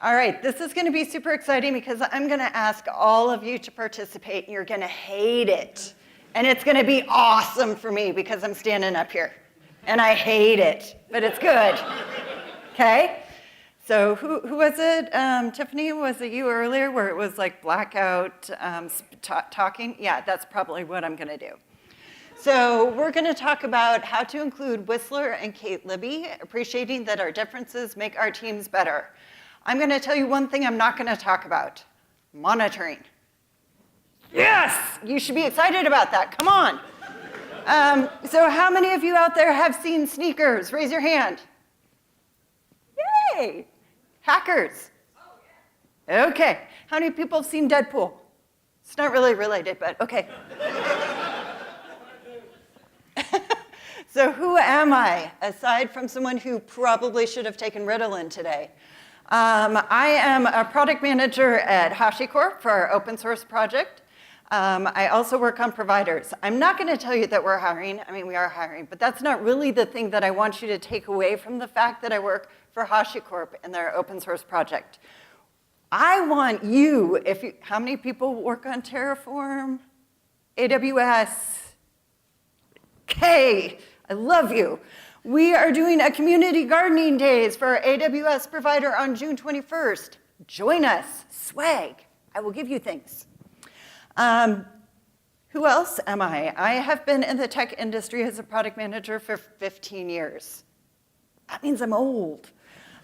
All right, this is going to be super exciting because I'm going to ask all of you to participate, and you're going to hate it. And it's going to be awesome for me because I'm standing up here. And I hate it, but it's good. Okay? So who was it? Tiffany, was it you earlier where it was like blackout talking? Yeah, that's probably what I'm going to do. So we're going to talk about how to include Whistler and Kate Libby, appreciating that our differences make our teams better. I'm going to tell you one thing I'm not going to talk about: monitoring. Yes! You should be excited about that. Come on. So how many of you out there have seen Sneakers? Raise your hand. Yay! Hackers. Okay. How many people have seen Deadpool? It's not really related, but okay. So who am I, aside from someone who probably should have taken Ritalin today? I am a product manager at HashiCorp for our open source project. I also work on providers. I'm not going to tell you that we're hiring. I mean, we are hiring, but that's not really the thing that I want you to take away from the fact that I work for HashiCorp in their open source project. I want you, how many people work on Terraform? AWS? Okay, I love you. We are doing a community gardening days for our AWS provider on June 21st. Join us, swag. I will give you things. Who else am I? I have been in the tech industry as a product manager for 15 years. That means I'm old.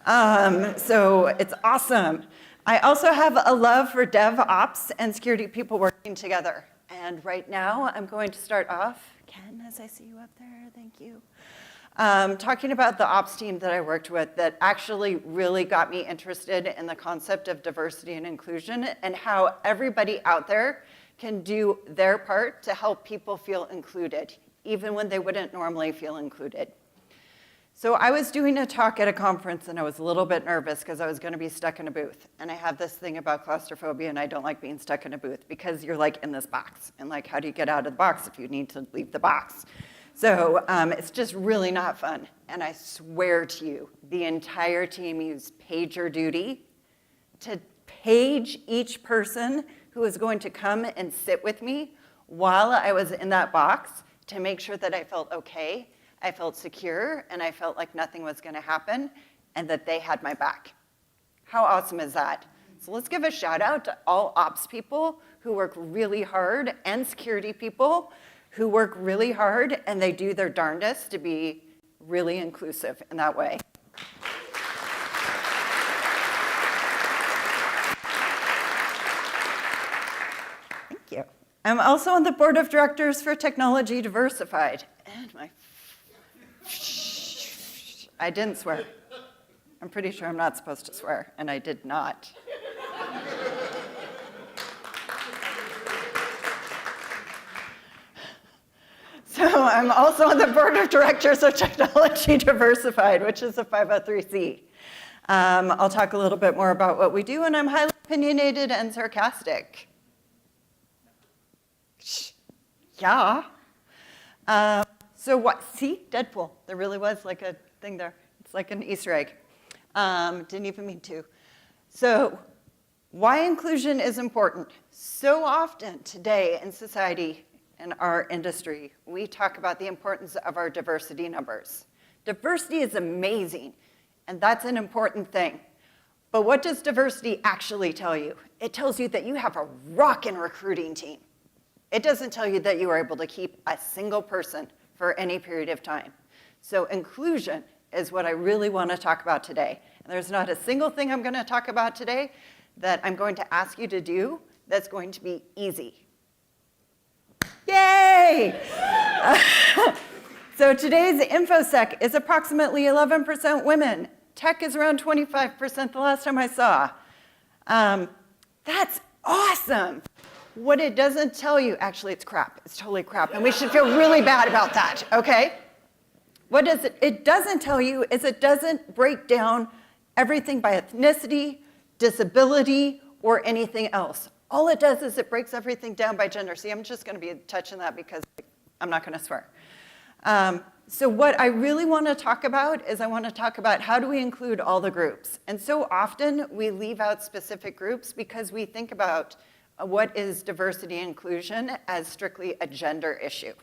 So it's awesome. I also have a love for DevOps and security people working together. And right now, I'm going to start off, Ken, as I see you up there, thank you. Talking about the ops team that I worked with that actually really got me interested in the concept of diversity and inclusion and how everybody out there can do their part to help people feel included, even when they wouldn't normally feel included. So I was doing a talk at a conference, and I was a little bit nervous because I was going to be stuck in a booth. And I have this thing about claustrophobia, and I don't like being stuck in a booth because you're like in this box. And like, how do you get out of the box if you need to leave the box? So it's just really not fun. And I swear to you, the entire team used PagerDuty to page each person who was going to come and sit with me while I was in that box to make sure that I felt okay, I felt secure, and I felt like nothing was going to happen, and that they had my back. How awesome is that? So let's give a shout out to all ops people who work really hard and security people who work really hard, and they do their darndest to be really inclusive in that way. Thank you. I'm also on the board of directors for Technology Diversified. And I didn't swear. I'm pretty sure I'm not supposed to swear, and I did not. So I'm also on the board of directors of Technology Diversified, which is a 503c. I'll talk a little bit more about what we do, and I'm highly opinionated and sarcastic. Yeah. So what? See, Deadpool. There really was like a thing there. It's like an Easter egg. Didn't even mean to. So why inclusion is important. So often today in society, in our industry, we talk about the importance of our diversity numbers. Diversity is amazing, and that's an important thing. But what does diversity actually tell you? It tells you that you have a rockin' recruiting team. It doesn't tell you that you are able to keep a single person for any period of time. So inclusion is what I really want to talk about today. And there's not a single thing I'm going to talk about today that I'm going to ask you to do that's going to be easy. Yay! So today's InfoSec is approximately 11% women. Tech is around 25% the last time I saw. That's awesome. What it doesn't tell you, actually it's crap, it's totally crap, and we should feel really bad about that, okay? What does it doesn't tell you is it doesn't break down everything by ethnicity, disability, or anything else. All it does is it breaks everything down by gender. See, I'm just going to be touching that because I'm not going to swear. So what I really want to talk about is I want to talk about how do we include all the groups. And so often we leave out specific groups because we think about what is diversity and inclusion as strictly a gender issue.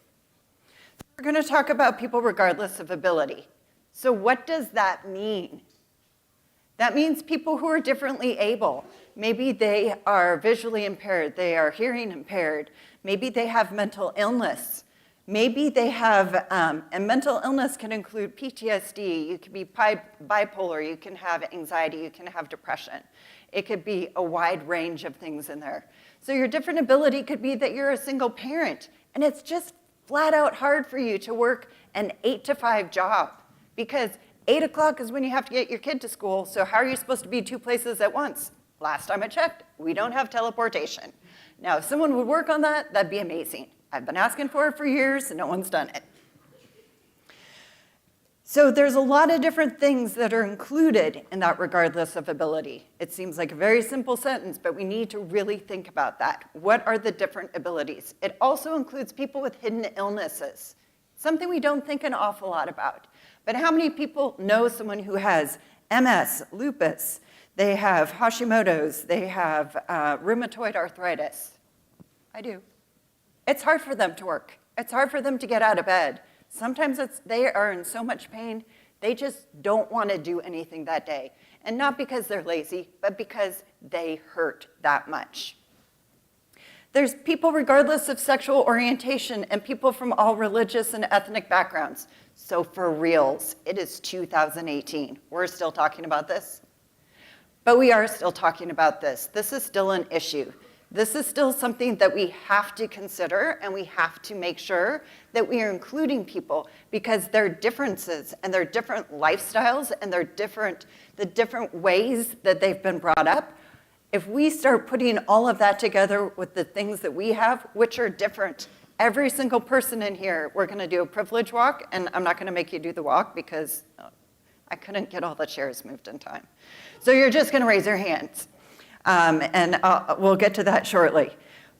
We're going to talk about people regardless of ability. So what does that mean? That means people who are differently able. Maybe they are visually impaired, they are hearing impaired, maybe they have mental illness. Maybe they have, and mental illness can include PTSD, you can be bipolar, you can have anxiety, you can have depression. It could be a wide range of things in there. So your different ability could be that you're a single parent, and it's just flat out hard for you to work an 8 to 5 job, because 8 o'clock is when you have to get your kid to school, so how are you supposed to be 2 places at once? Last time I checked, we don't have teleportation. Now, if someone would work on that, that'd be amazing. I've been asking for it for years, and no one's done it. So there's a lot of different things that are included in that regardless of ability. It seems like a very simple sentence, but we need to really think about that. What are the different abilities? It also includes people with hidden illnesses, something we don't think an awful lot about. But how many people know someone who has MS, lupus, they have Hashimoto's, they have rheumatoid arthritis? I do. It's hard for them to work. It's hard for them to get out of bed. Sometimes they are in so much pain, they just don't want to do anything that day. And not because they're lazy, but because they hurt that much. There's people regardless of sexual orientation and people from all religious and ethnic backgrounds. So for reals, it is 2018. We're still talking about this. But we are still talking about this. This is still an issue. This is still something that we have to consider, and we have to make sure that we are including people because their differences and their different lifestyles and the different ways that they've been brought up. If we start putting all of that together with the things that we have, which are different, every single person in here, we're going to do a privilege walk, and I'm not going to make you do the walk because I couldn't get all the chairs moved in time. So you're just going to raise your hands. And we'll get to that shortly.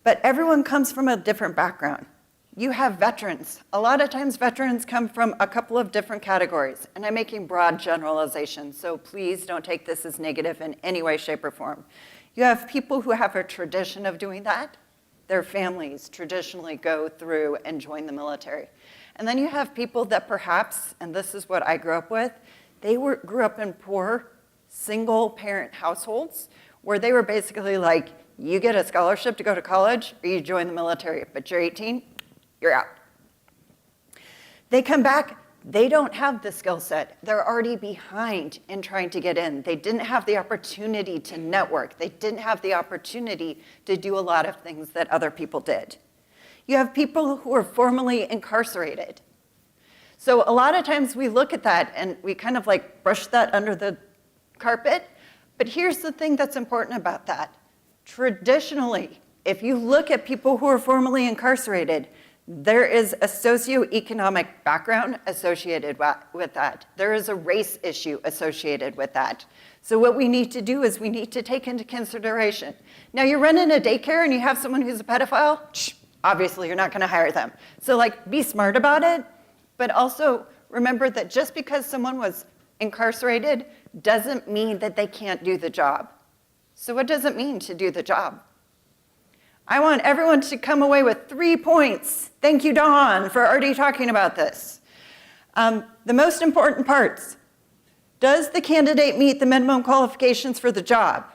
But everyone comes from a different background. You have veterans. A lot of times veterans come from a couple of different categories, and I'm making broad generalizations, so please don't take this as negative in any way, shape, or form. You have people who have a tradition of doing that. Their families traditionally go through and join the military. And then you have people that perhaps, and this is what I grew up with, they grew up in poor, single-parent households, where they were basically like, you get a scholarship to go to college or you join the military, but you're 18, you're out. They come back, they don't have the skill set. They're already behind in trying to get in. They didn't have the opportunity to network. They didn't have the opportunity to do a lot of things that other people did. You have people who are formerly incarcerated. So a lot of times we look at that and we kind of like brush that under the carpet. But here's the thing that's important about that. Traditionally, if you look at people who are formerly incarcerated, there is a socioeconomic background associated with that. There is a race issue associated with that. So what we need to do is we need to take into consideration. Now you're running a daycare and you have someone who's a pedophile, obviously you're not gonna hire them. So like, be smart about it, but also remember that just because someone was incarcerated doesn't mean that they can't do the job. So what does it mean to do the job? I want everyone to come away with 3 points. Thank you, Dawn, for already talking about this. The most important parts. Does the candidate meet the minimum qualifications for the job?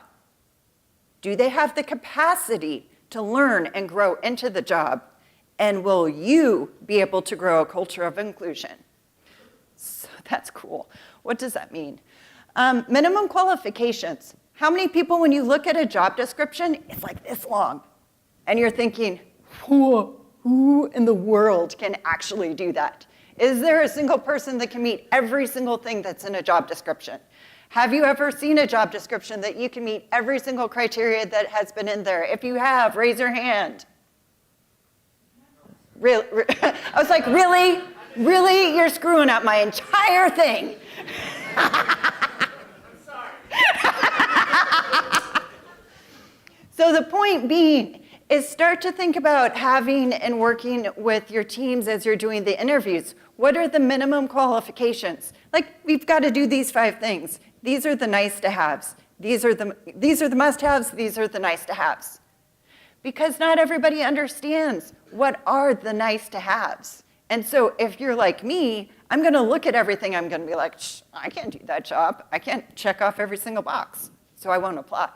Do they have the capacity to learn and grow into the job? And will you be able to grow a culture of inclusion? So that's cool. What does that mean? Minimum qualifications. How many people, when you look at a job description, it's like this long, and you're thinking, who in the world can actually do that? Is there a single person that can meet every single thing that's in a job description? Have you ever seen a job description that you can meet every single criteria that has been in there? If you have, raise your hand. Really? I was like, really? Really? You're screwing up my entire thing. So the point being is start to think about having and working with your teams as you're doing the interviews. What are the minimum qualifications? Like, we've got to do these 5 things. These are the nice to haves. These are the must haves. These are the nice to haves. Because not everybody understands what are the nice to haves. And so if you're like me, I'm going to look at everything. I'm going to be like, I can't do that job. I can't check off every single box. So I won't apply.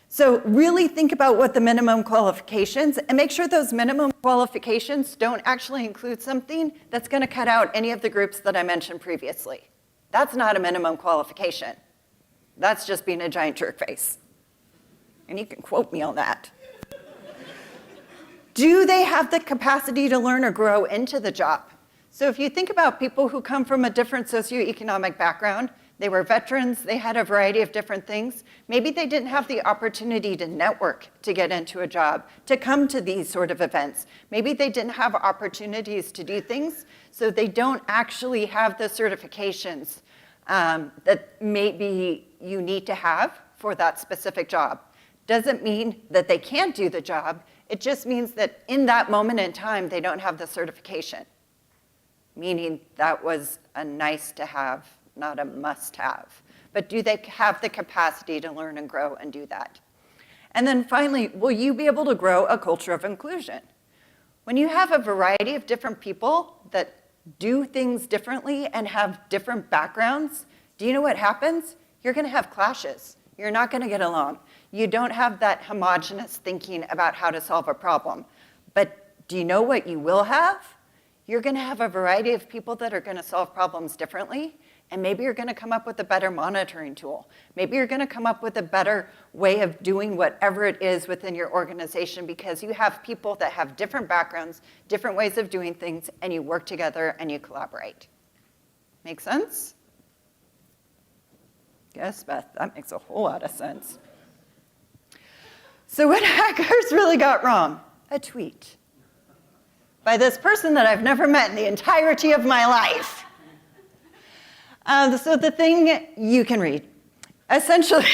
So really think about what the minimum qualifications, and make sure those minimum qualifications don't actually include something that's going to cut out any of the groups that I mentioned previously. That's not a minimum qualification. That's just being a giant jerk face. And you can quote me on that. Do they have the capacity to learn or grow into the job? So if you think about people who come from a different socioeconomic background, they were veterans, they had a variety of different things. Maybe they didn't have the opportunity to network to get into a job, to come to these sort of events. Maybe they didn't have opportunities to do things, so they don't actually have the certifications that maybe you need to have for that specific job. Doesn't mean that they can't do the job. It just means that in that moment in time, they don't have the certification, meaning that was a nice to have, not a must have. But do they have the capacity to learn and grow and do that? And then finally, will you be able to grow a culture of inclusion? When you have a variety of different people that do things differently and have different backgrounds, do you know what happens? You're going to have clashes. You're not going to get along. You don't have that homogenous thinking about how to solve a problem. But do you know what you will have? You're going to have a variety of people that are going to solve problems differently, and maybe you're going to come up with a better monitoring tool. Maybe you're going to come up with a better way of doing whatever it is within your organization because you have people that have different backgrounds, different ways of doing things, and you work together and you collaborate. Make sense? Yes, Beth, that makes a whole lot of sense. So what hackers really got wrong? A tweet by this person that I've never met in the entirety of my life. So the thing you can read. Essentially,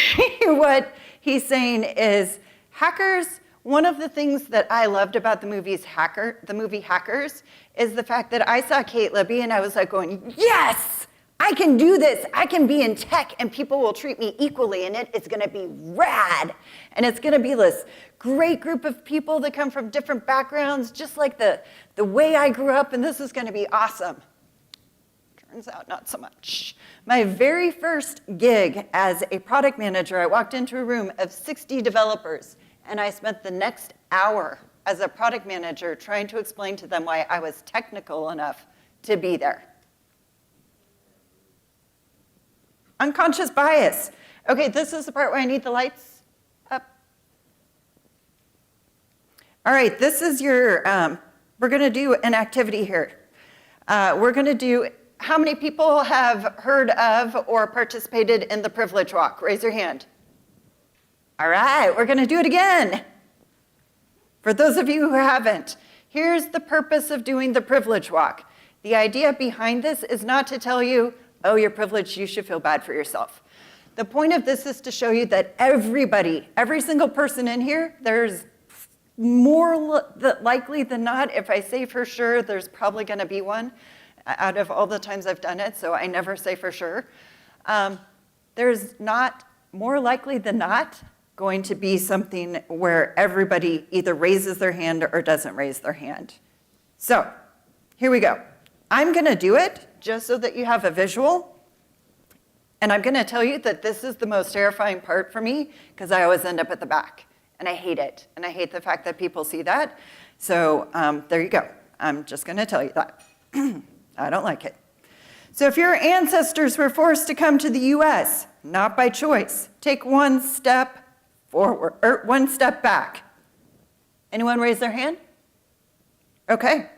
what he's saying is hackers, one of the things that I loved about the movie Hackers is the fact that I saw Kate Libby and I was like going, yes, I can do this. I can be in tech and people will treat me equally and it's going to be rad. And it's going to be this great group of people that come from different backgrounds, just like the way I grew up, and this is going to be awesome. Turns out not so much. My very first gig as a product manager, I walked into a room of 60 developers, and I spent the next hour as a product manager trying to explain to them why I was technical enough to be there. Unconscious bias. Okay, this is the part where I need the lights up. All right, this is your, we're going to do an activity here. We're going to do, how many people have heard of or participated in the privilege walk? Raise your hand. All right, we're going to do it again. For those of you who haven't, here's the purpose of doing the privilege walk. The idea behind this is not to tell you, oh, you're privileged, you should feel bad for yourself. The point of this is to show you that everybody, every single person in here, there's more likely than not, if I say for sure, there's probably going to be one out of all the times I've done it, so I never say for sure. There's not, more likely than not, going to be something where everybody either raises their hand or doesn't raise their hand. So here we go. I'm going to do it just so that you have a visual. And I'm going to tell you that this is the most terrifying part for me because I always end up at the back. And I hate it. And I hate the fact that people see that. So there you go. I'm just going to tell you that. I don't like it. So if your ancestors were forced to come to the US, not by choice, take one step forward, or one step back. Anyone raise their hand? Okay.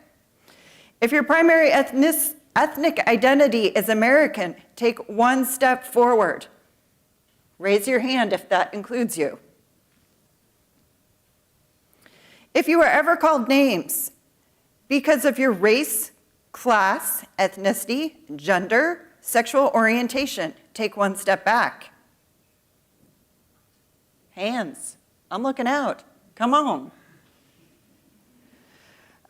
If your primary ethnic identity is American, take one step forward. Raise your hand if that includes you. If you were ever called names because of your race, class, ethnicity, gender, sexual orientation, take one step back. Hands. I'm looking out. Come on.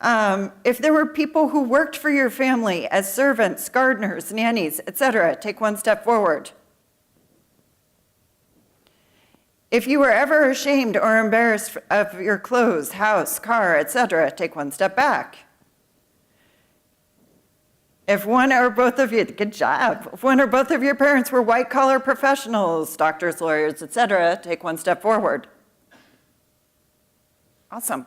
If there were people who worked for your family as servants, gardeners, nannies, etc., take one step forward. If you were ever ashamed or embarrassed of your clothes, house, car, etc., take one step back. If one or both of you, good job. If one or both of your parents were white-collar professionals, doctors, lawyers, etc., take one step forward. Awesome.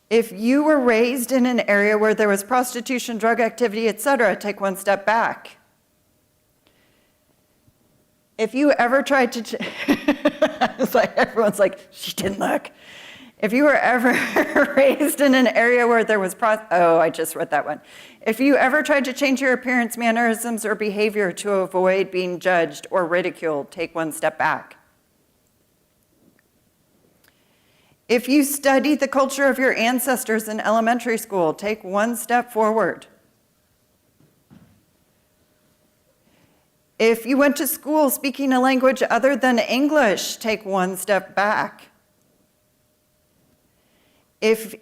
If you were raised in an area where there was prostitution, drug activity, etc., take one step back. If you ever tried to, it's like everyone's like, she didn't look. If you were ever raised in an area where there was, I just read that one. If you ever tried to change your appearance, mannerisms, or behavior to avoid being judged or ridiculed, take one step back. If you studied the culture of your ancestors in elementary school, take one step forward. If you went to school speaking a language other than English, take one step back. If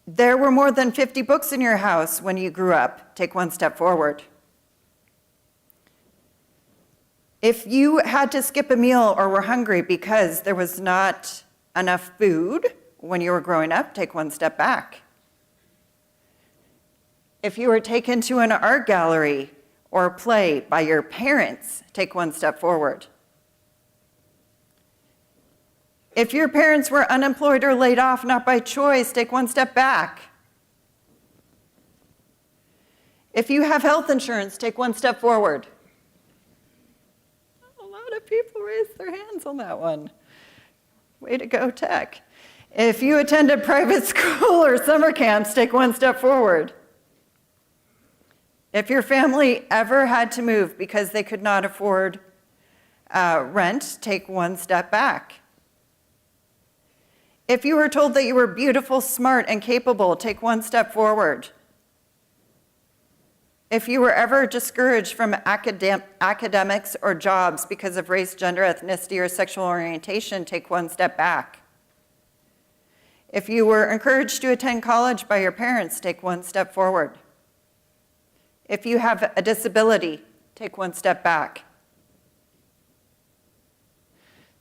there were more than 50 books in your house when you grew up, take one step forward. If you had to skip a meal or were hungry because there was not enough food when you were growing up, take one step back. If you were taken to an art gallery or play by your parents, take one step forward. If your parents were unemployed or laid off, not by choice, take one step back. If you have health insurance, take one step forward. A lot of people raised their hands on that one. Way to go, tech. If you attended private school or summer camps, take one step forward. If your family ever had to move because they could not afford rent, take one step back. If you were told that you were beautiful, smart, and capable, take one step forward. If you were ever discouraged from academics or jobs because of race, gender, ethnicity, or sexual orientation, take one step back. If you were encouraged to attend college by your parents, take one step forward. If you have a disability, take one step back.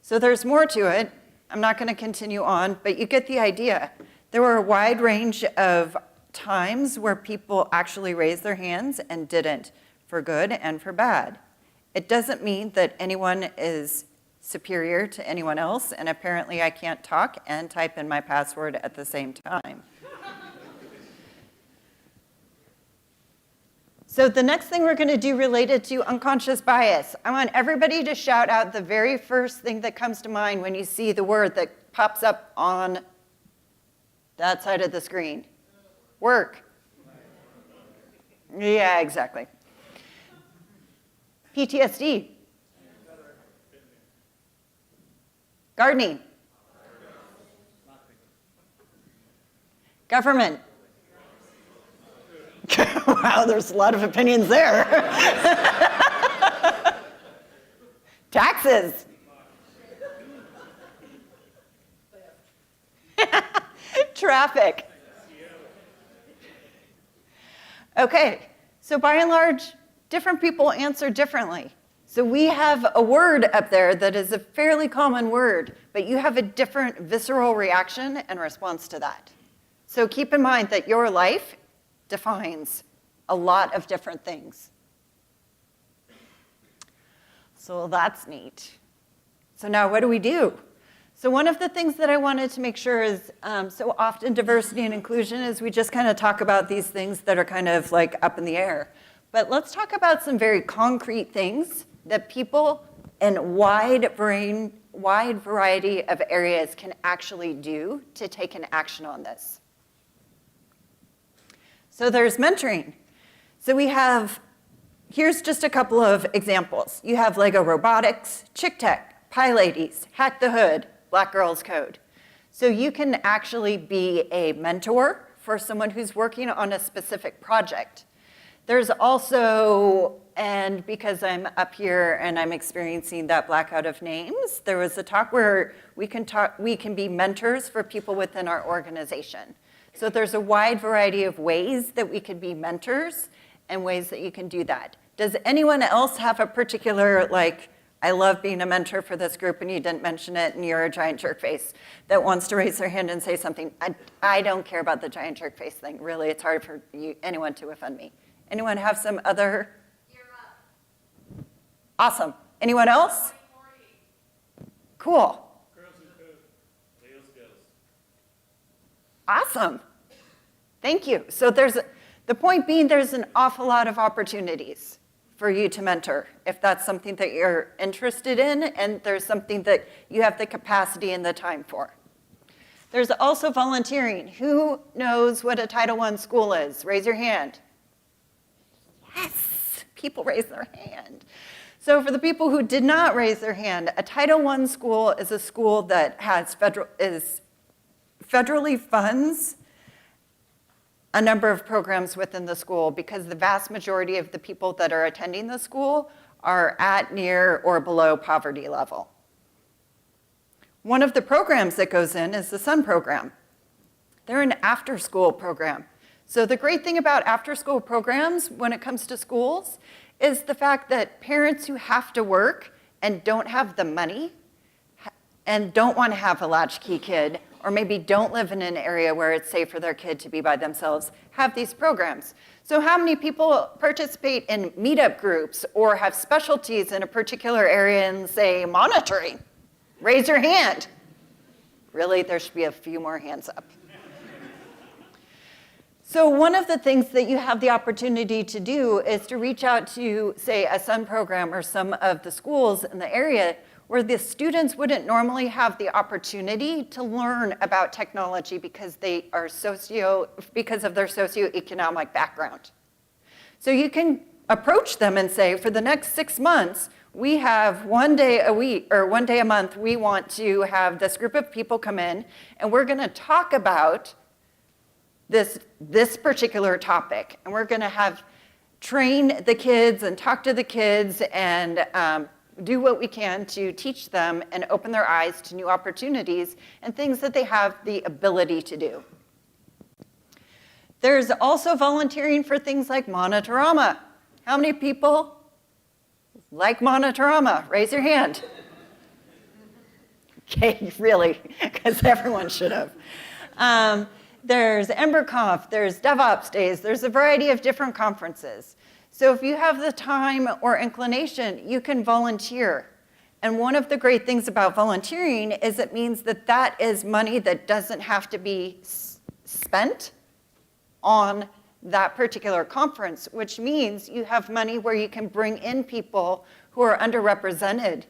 So there's more to it. I'm not going to continue on, but you get the idea. There were a wide range of times where people actually raised their hands and didn't, for good and for bad. It doesn't mean that anyone is superior to anyone else, and apparently I can't talk and type in my password at the same time. So the next thing we're going to do related to unconscious bias, I want everybody to shout out the very first thing that comes to mind when you see the word that pops up on that side of the screen. Work. Yeah, exactly. PTSD. Gardening. Government. Wow, there's a lot of opinions there. Taxes. Traffic. Okay, so by and large, different people answer differently. So we have a word up there that is a fairly common word, but you have a different visceral reaction and response to that. So keep in mind that your life defines a lot of different things. So that's neat. So now what do we do? So one of the things that I wanted to make sure is, so often diversity and inclusion is we just kind of talk about these things that are kind of like up in the air. But let's talk about some very concrete things that people in wide variety of areas can actually do to take an action on this. So there's mentoring. So we have, here's just a couple of examples. You have Lego Robotics, Chick Tech, Pie Ladies, Hack the Hood, Black Girls Code. So you can actually be a mentor for someone who's working on a specific project. There's also, and because I'm up here and I'm experiencing that blackout of names, there was a talk where we can be mentors for people within our organization. So there's a wide variety of ways that we could be mentors and ways that you can do that. Does anyone else have a particular, like, I love being a mentor for this group and you didn't mention it and you're a giant jerk face, that wants to raise their hand and say something? I don't care about the giant jerk face thing. Really, it's hard for anyone to offend me. Anyone have some other? You're up. Awesome. Anyone else? 2040. Cool. Girls Who Code. Leo skills. Awesome. Thank you. So the point being, there's an awful lot of opportunities for you to mentor if that's something that you're interested in and there's something that you have the capacity and the time for. There's also volunteering. Who knows what a Title I school is? Raise your hand. Yes, people raise their hand. So for the people who did not raise their hand, a Title I school is a school that has federally funds a number of programs within the school because the vast majority of the people that are attending the school are at, near, or below poverty level. One of the programs that goes in is the SUN program. They're an after-school program. So the great thing about after-school programs when it comes to schools is the fact that parents who have to work and don't have the money and don't want to have a latchkey kid or maybe don't live in an area where it's safe for their kid to be by themselves, have these programs. So how many people participate in meetup groups or have specialties in a particular area in, say, monitoring? Raise your hand. Really, there should be a few more hands up. So one of the things that you have the opportunity to do is to reach out to, say, a SUN program or some of the schools in the area where the students wouldn't normally have the opportunity to learn about technology because they are because of their socioeconomic background. So you can approach them and say, for the next 6 months, we have 1 day a week or 1 day a month, we want to have this group of people come in and we're gonna talk about this particular topic. And we're gonna train the kids and talk to the kids and do what we can to teach them and open their eyes to new opportunities and things that they have the ability to do. There's also volunteering for things like Monitorama. How many people like Monitorama? Raise your hand. Okay, really, because everyone should have. There's EmberConf, there's DevOps Days, there's a variety of different conferences. So if you have the time or inclination, you can volunteer. And one of the great things about volunteering is it means that that is money that doesn't have to be spent on that particular conference, which means you have money where you can bring in people who are underrepresented,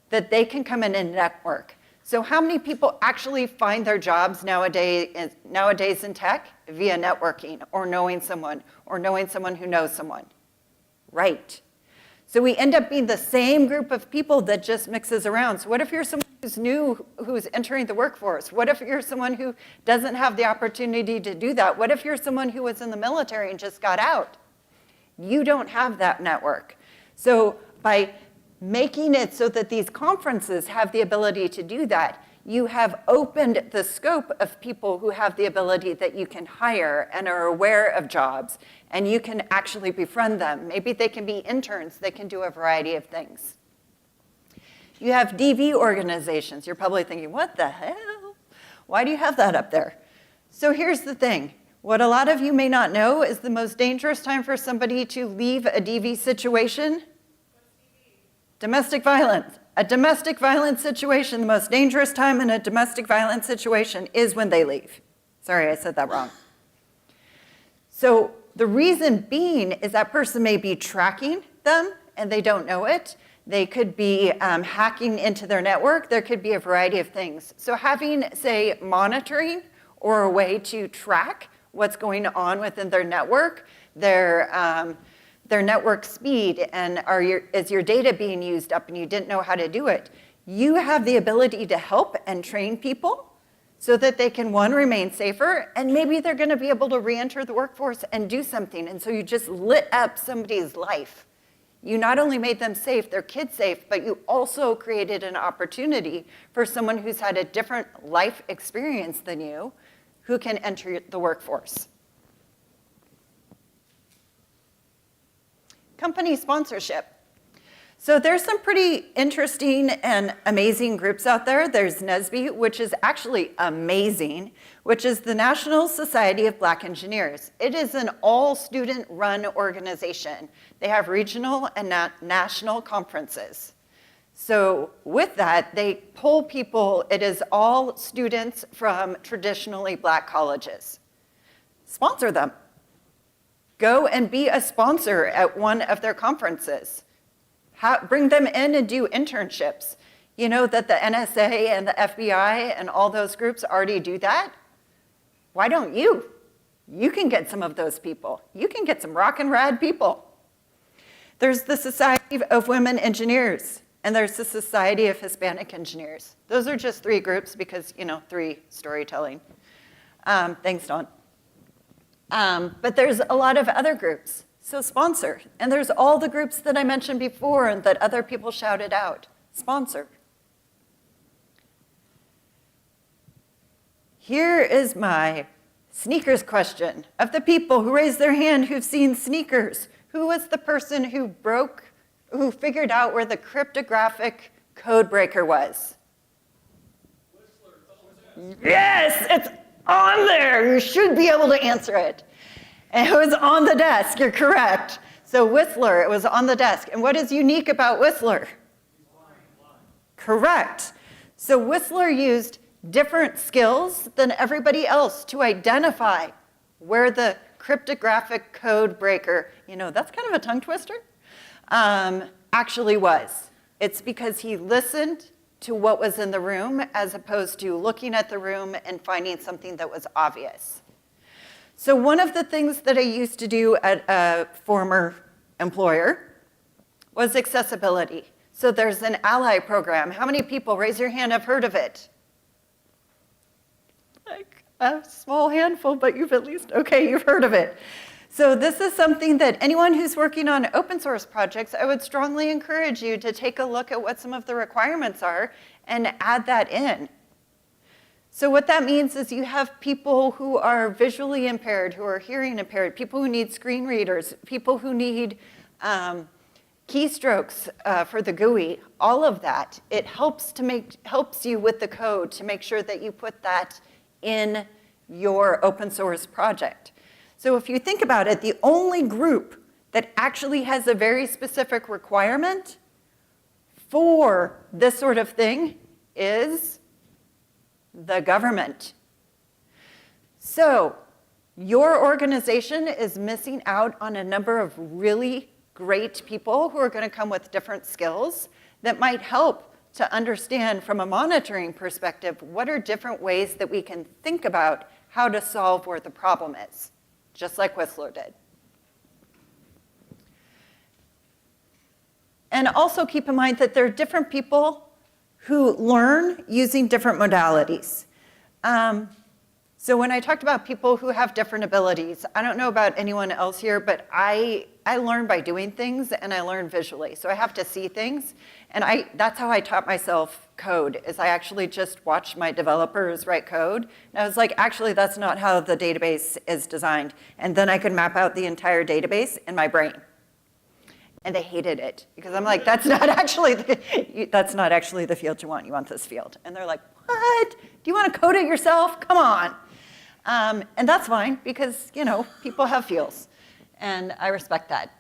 that they can come in and network. So how many people actually find their jobs nowadays in tech? Via networking or knowing someone who knows someone. Right. So we end up being the same group of people that just mixes around. So what if you're someone who's new, who's entering the workforce? What if you're someone who doesn't have the opportunity to do that? What if you're someone who was in the military and just got out? You don't have that network. So by making it so that these conferences have the ability to do that, you have opened the scope of people who have the ability that you can hire and are aware of jobs, and you can actually befriend them. Maybe they can be interns, they can do a variety of things. You have DV organizations. You're probably thinking, what the hell? Why do you have that up there? So here's the thing. What a lot of you may not know is the most dangerous time for somebody to leave a DV situation. Domestic violence. A domestic violence situation, the most dangerous time in a domestic violence situation is when they leave. Sorry, I said that wrong. So the reason being is that person may be tracking them and they don't know it. They could be hacking into their network. There could be a variety of things. So having, say, monitoring or a way to track what's going on within their network, their network speed, and is your data being used up and you didn't know how to do it, you have the ability to help and train people so that they can, one, remain safer, and maybe they're gonna be able to re-enter the workforce and do something. And so you just lit up somebody's life. You not only made them safe, their kids safe, but you also created an opportunity for someone who's had a different life experience than you, who can enter the workforce. Company sponsorship. So there's some pretty interesting and amazing groups out there. There's NSBE, which is actually amazing, which is the National Society of Black Engineers. It is an all-student-run organization. They have regional and national conferences. So with that, they poll people. It is all students from traditionally Black colleges. Sponsor them. Go and be a sponsor at one of their conferences. Bring them in and do internships. You know that the NSA and the FBI and all those groups already do that? Why don't you? You can get some of those people. You can get some rock and rad people. There's the Society of Women Engineers, and there's the Society of Hispanic Engineers. Those are just 3 groups because, 3 storytelling. Thanks, Dawn. But there's a lot of other groups. So sponsor. And there's all the groups that I mentioned before and that other people shouted out. Sponsor. Here is my sneakers question. Of the people who raised their hand who've seen sneakers, who was the person who figured out where the cryptographic code breaker was? Yes, it's on there. You should be able to answer it. And it was on the desk, you're correct. So Whistler, it was on the desk. And what is unique about Whistler? Correct. So Whistler used different skills than everybody else to identify where the cryptographic code breaker, that's kind of a tongue twister, actually was. It's because he listened to what was in the room as opposed to looking at the room and finding something that was obvious. So one of the things that I used to do at a former employer was accessibility. So there's an ally program. How many people, raise your hand, have heard of it? Like a small handful, but you've heard of it. So this is something that anyone who's working on open source projects, I would strongly encourage you to take a look at what some of the requirements are and add that in. So what that means is you have people who are visually impaired, who are hearing impaired, people who need screen readers, people who need keystrokes for the GUI, all of that. It helps you with the code to make sure that you put that in your open source project. So if you think about it, the only group that actually has a very specific requirement for this sort of thing is the government. So your organization is missing out on a number of really great people who are going to come with different skills that might help to understand from a monitoring perspective what are different ways that we can think about how to solve where the problem is, just like Whistler did. And also keep in mind that there are different people who learn using different modalities. So when I talked about people who have different abilities, I don't know about anyone else here, but I learn by doing things and I learn visually. So I have to see things, and that's how I taught myself code, is I actually just watched my developers write code. And I was like, actually, that's not how the database is designed. And then I could map out the entire database in my brain. And they hated it because I'm like, that's not actually the field you want. You want this field. And they're like, what? Do you want to code it yourself? Come on. And that's fine because, people have fields. And I respect that.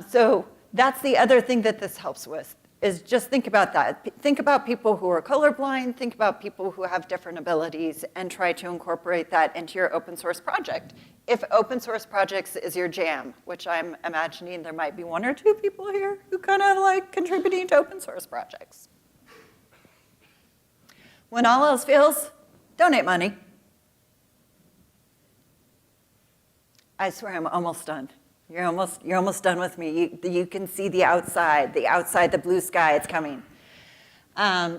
So that's the other thing that this helps with, is just think about that. Think about people who are colorblind. Think about people who have different abilities and try to incorporate that into your open source project. If open source projects is your jam, which I'm imagining there might be 1 or 2 people here who kind of like contributing to open source projects. When all else fails, donate money. I swear I'm almost done. You're almost done with me. You can see the outside, the blue sky, it's coming.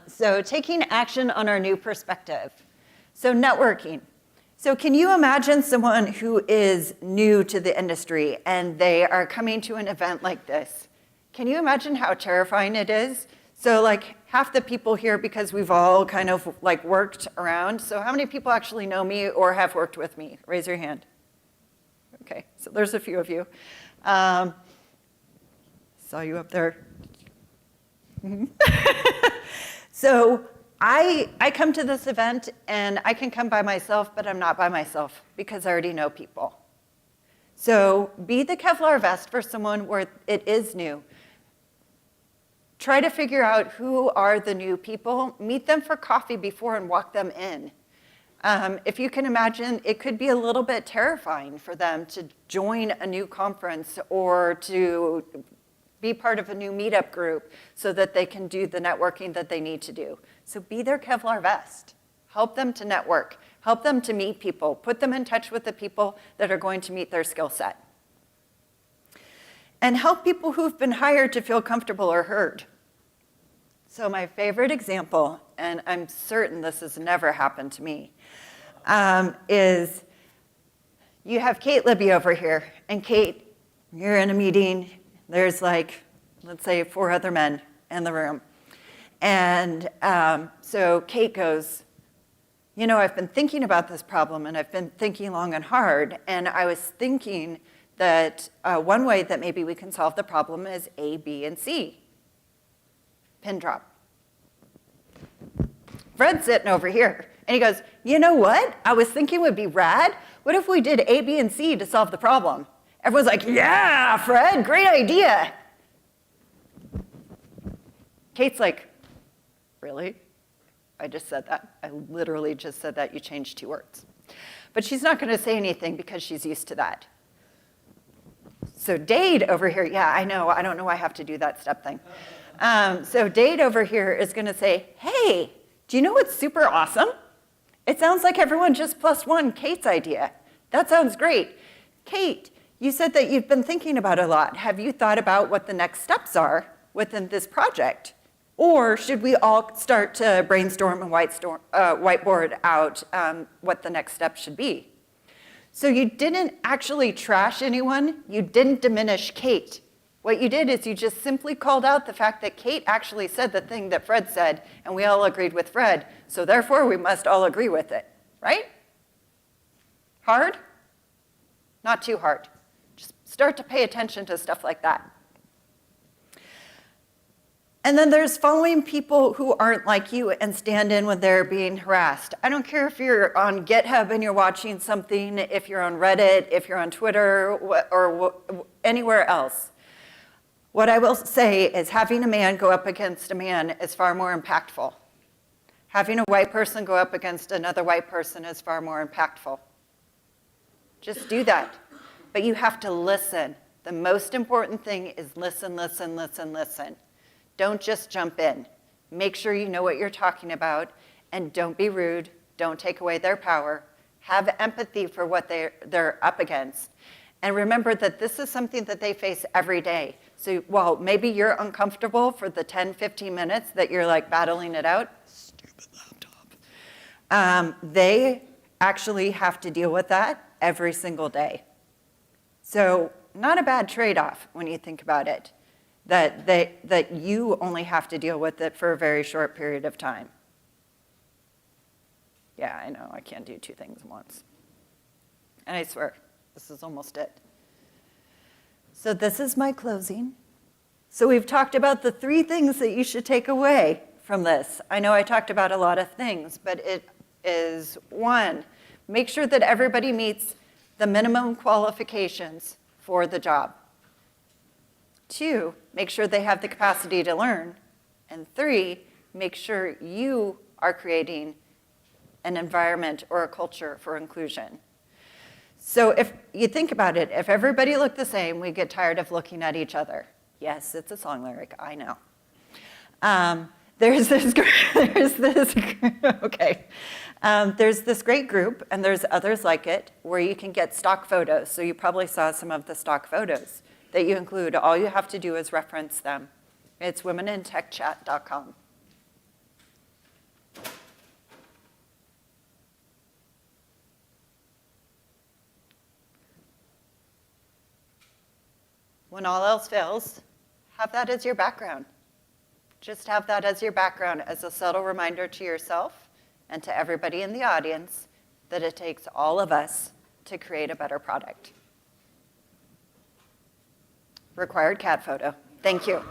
So taking action on our new perspective. So networking. So can you imagine someone who is new to the industry and they are coming to an event like this? Can you imagine how terrifying it is? So like half the people here, because we've all kind of like worked around. So how many people actually know me or have worked with me? Raise your hand. Okay, so there's a few of you. Saw you up there. So I come to this event and I can come by myself, but I'm not by myself because I already know people. So be the Kevlar vest for someone where it is new. Try to figure out who are the new people. Meet them for coffee before and walk them in. If you can imagine, it could be a little bit terrifying for them to join a new conference or to be part of a new meetup group so that they can do the networking that they need to do. So be their Kevlar vest. Help them to network. Help them to meet people. Put them in touch with the people that are going to meet their skill set. And help people who've been hired to feel comfortable or heard. So my favorite example, and I'm certain this has never happened to me, is you have Kate Libby over here. And Kate, you're in a meeting. There's like, let's say 4 other men in the room. And so Kate goes, you know, I've been thinking about this problem, and I've been thinking long and hard, and I was thinking that one way that maybe we can solve the problem is A, B, and C. Pin drop. Fred's sitting over here, and he goes, you know what I was thinking would be rad? What if we did A, B, and C to solve the problem? Everyone's like, yeah, Fred, great idea. Kate's like, really? I just said that. I literally just said that. You changed 2 words. But she's not going to say anything because she's used to that. So Dade over here, yeah, I know. I don't know why I have to do that step thing. So Dade over here is going to say, hey, do you know what's super awesome? It sounds like everyone just +1 Kate's idea. That sounds great. Kate, you said that you've been thinking about it a lot. Have you thought about what the next steps are within this project? Or should we all start to brainstorm and whiteboard out what the next step should be? So you didn't actually trash anyone. You didn't diminish Kate. What you did is you just simply called out the fact that Kate actually said the thing that Fred said, and we all agreed with Fred. So therefore, we must all agree with it, right? Hard? Not too hard. Just start to pay attention to stuff like that. And then there's following people who aren't like you and stand in when they're being harassed. I don't care if you're on GitHub and you're watching something, if you're on Reddit, if you're on Twitter, or anywhere else. What I will say is having a man go up against a man is far more impactful. Having a white person go up against another white person is far more impactful. Just do that. But you have to listen. The most important thing is listen, listen, listen, listen. Don't just jump in. Make sure you know what you're talking about, and don't be rude. Don't take away their power. Have empathy for what they're up against. And remember that this is something that they face every day. So while maybe you're uncomfortable for the 10, 15 minutes that you're like battling it out, stupid laptop, they actually have to deal with that every single day. So not a bad trade-off when you think about it. That you only have to deal with it for a very short period of time. Yeah, I know, I can't do 2 things at once. And I swear, this is almost it. So this is my closing. So we've talked about the 3 things that you should take away from this. I know I talked about a lot of things, but it is 1, make sure that everybody meets the minimum qualifications for the job. 2, make sure they have the capacity to learn. And 3, make sure you are creating an environment or a culture for inclusion. So if you think about it, if everybody looked the same, we get tired of looking at each other. Yes, it's a song lyric, I know. There's this great group, and there's others like it, where you can get stock photos. So you probably saw some of the stock photos that you include. All you have to do is reference them. It's womenintechchat.com. When all else fails, have that as your background. Just have that as your background, as a subtle reminder to yourself and to everybody in the audience that it takes all of us to create a better product. Required cat photo. Thank you.